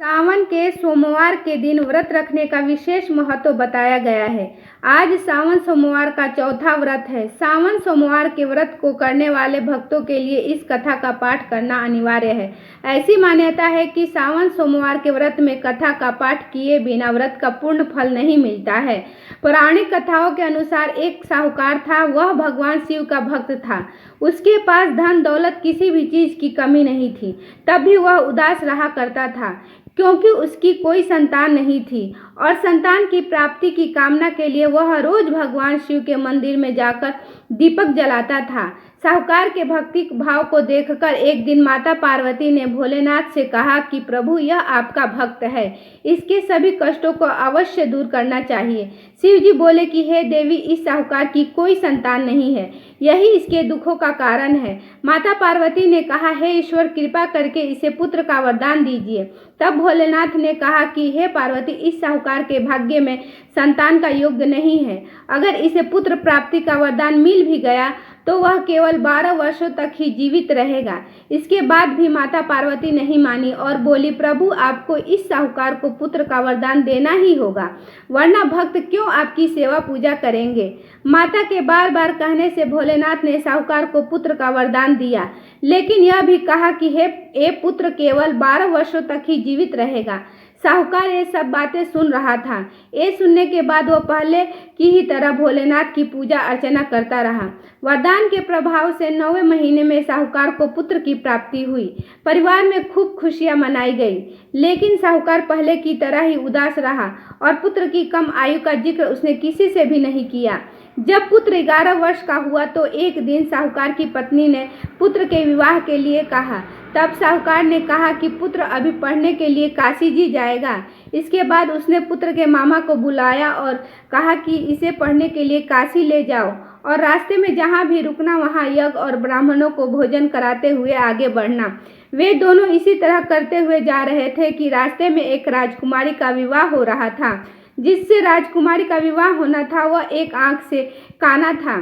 सावन के सोमवार के दिन व्रत रखने का विशेष महत्व बताया गया है। आज सावन सोमवार का चौथा व्रत है। सावन सोमवार के व्रत को करने वाले भक्तों के लिए इस कथा का पाठ करना अनिवार्य है। ऐसी मान्यता है कि सावन सोमवार के व्रत में कथा का पाठ किए बिना व्रत का पूर्ण फल नहीं मिलता है। पौराणिक कथाओं के अनुसार एक साहूकार था। वह भगवान शिव का भक्त था। उसके पास धन दौलत किसी भी चीज की कमी नहीं थी। तब भी वह उदास रहा करता था क्योंकि उसकी कोई संतान नहीं थी और संतान की प्राप्ति की कामना के लिए वह रोज भगवान शिव के मंदिर में जाकर दीपक जलाता था। साहूकार के भक्ति भाव को देखकर एक दिन माता पार्वती ने भोलेनाथ से कहा कि प्रभु, यह आपका भक्त है, इसके सभी कष्टों को अवश्य दूर करना चाहिए। शिव जी बोले कि हे देवी, इस साहूकार की कोई संतान नहीं है, यही इसके दुखों का कारण है। माता पार्वती ने कहा, हे ईश्वर, कृपा करके इसे पुत्र का वरदान दीजिए। तब भोलेनाथ ने कहा कि हे पार्वती, इस साहूकार के भाग्य में संतान का योग्य नहीं है। अगर इसे पुत्र प्राप्ति का वरदान मिल भी गया तो वह केवल 12 वर्षों तक ही जीवित रहेगा। इसके बाद भी माता पार्वती नहीं मानी और बोली, प्रभु, आपको इस साहूकार को पुत्र का वरदान देना ही होगा, वरना भक्त क्यों आपकी सेवा पूजा करेंगे। माता के बार बार कहने से भोलेनाथ ने साहूकार को पुत्र का वरदान दिया, लेकिन यह भी कहा कि हे पुत्र केवल 12 वर्षों तक ही जीवित रहेगा। साहूकार ये सब बातें सुन रहा था। ये सुनने के बाद वह पहले की ही तरह भोलेनाथ की पूजा अर्चना करता रहा। वरदान के प्रभाव से 9वें महीने में साहूकार को पुत्र की प्राप्ति हुई। परिवार में खूब खुशियां मनाई गई, लेकिन साहूकार पहले की तरह ही उदास रहा और पुत्र की कम आयु का जिक्र उसने किसी से भी नहीं किया। जब पुत्र 11 वर्ष का हुआ तो एक दिन साहूकार की पत्नी ने पुत्र के विवाह के लिए कहा। तब साहूकार ने कहा कि पुत्र अभी पढ़ने के लिए काशी जी जाएगा। इसके बाद उसने पुत्र के मामा को बुलाया और कहा कि इसे पढ़ने के लिए काशी ले जाओ और रास्ते में जहाँ भी रुकना वहाँ यज्ञ और ब्राह्मणों को भोजन कराते हुए आगे बढ़ना। वे दोनों इसी तरह करते हुए जा रहे थे कि रास्ते में एक राजकुमारी का विवाह हो रहा था। जिससे राजकुमारी का विवाह होना था वह एक आंख से काना था।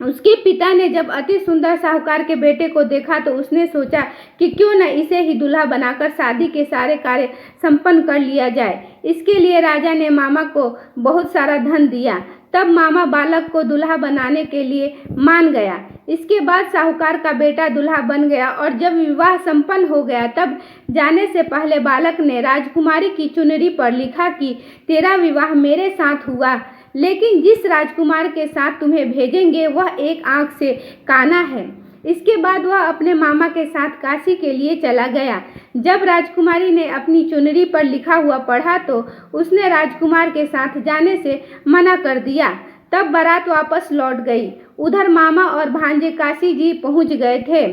उसके पिता ने जब अति सुंदर साहूकार के बेटे को देखा तो उसने सोचा कि क्यों न इसे ही दूल्हा बनाकर शादी के सारे कार्य संपन्न कर लिया जाए। इसके लिए राजा ने मामा को बहुत सारा धन दिया। तब मामा बालक को दूल्हा बनाने के लिए मान गया। इसके बाद साहूकार का बेटा दूल्हा बन गया और जब विवाह संपन्न हो गया तब जाने से पहले बालक ने राजकुमारी की चुनरी पर लिखा कि तेरा विवाह मेरे साथ हुआ, लेकिन जिस राजकुमार के साथ तुम्हें भेजेंगे वह एक आंख से काना है। इसके बाद वह अपने मामा के साथ काशी के लिए चला गया। जब राजकुमारी ने अपनी चुनरी पर लिखा हुआ पढ़ा तो उसने राजकुमार के साथ जाने से मना कर दिया। तब बारात वापस लौट गई। उधर मामा और भांजे काशी जी पहुंच गए थे।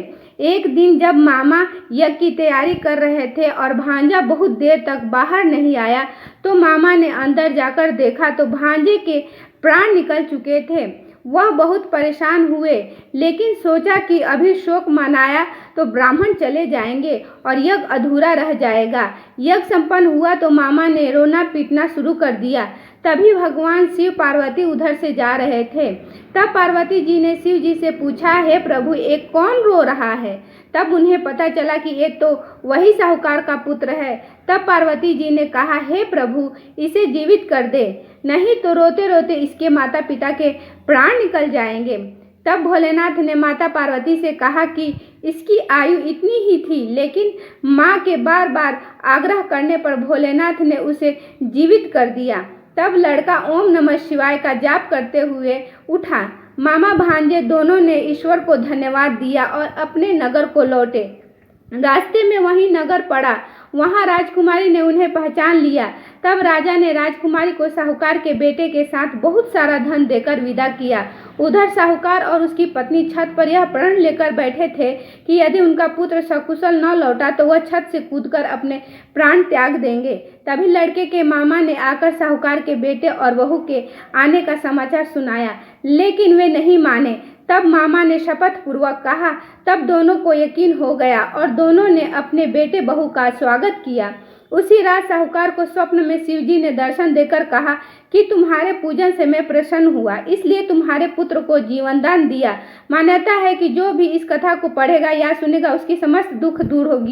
एक दिन जब मामा यज्ञ की तैयारी कर रहे थे और भांजा बहुत देर तक बाहर नहीं आया तो मामा ने अंदर जाकर देखा तो भांजे के प्राण निकल चुके थे। वह बहुत परेशान हुए, लेकिन सोचा कि अभी शोक मनाया तो ब्राह्मण चले जाएंगे और यज्ञ अधूरा रह जाएगा। यज्ञ संपन्न हुआ तो मामा ने रोना पीटना शुरू कर दिया। तभी भगवान शिव पार्वती उधर से जा रहे थे। तब पार्वती जी ने शिव जी से पूछा, हे प्रभु, एक कौन रो रहा है? तब उन्हें पता चला कि ये तो वही साहूकार का पुत्र है। तब पार्वती जी ने कहा, हे प्रभु, इसे जीवित कर दे, नहीं तो रोते रोते इसके माता पिता के प्राण निकल जाएंगे। तब भोलेनाथ ने माता पार्वती से कहा कि इसकी आयु इतनी ही थी, लेकिन माँ के बार बार आग्रह करने पर भोलेनाथ ने उसे जीवित कर दिया। तब लड़का ओम नमः शिवाय का जाप करते हुए उठा। मामा भांजे दोनों ने ईश्वर को धन्यवाद दिया और अपने नगर को लौटे। रास्ते में वही नगर पड़ा। वहां राजकुमारी ने उन्हें पहचान लिया। तब राजा ने राजकुमारी को साहूकार के बेटे के साथ बहुत सारा धन देकर विदा किया। उधर साहूकार और उसकी पत्नी छत पर यह प्रण लेकर बैठे थे कि यदि उनका पुत्र सकुशल न लौटा तो वह छत से कूदकर अपने प्राण त्याग देंगे। तभी लड़के के मामा ने आकर साहूकार के बेटे और बहू के आने का समाचार सुनाया, लेकिन वे नहीं माने। तब मामा ने शपथ पूर्वक कहा। तब दोनों को यकीन हो गया और दोनों ने अपने बेटे बहू का स्वागत किया। उसी रात साहूकार को स्वप्न में शिवजी ने दर्शन देकर कहा कि तुम्हारे पूजन से मैं प्रसन्न हुआ, इसलिए तुम्हारे पुत्र को जीवन दान दिया। मान्यता है कि जो भी इस कथा को पढ़ेगा या सुनेगा उसकी समस्त दुख दूर होगी।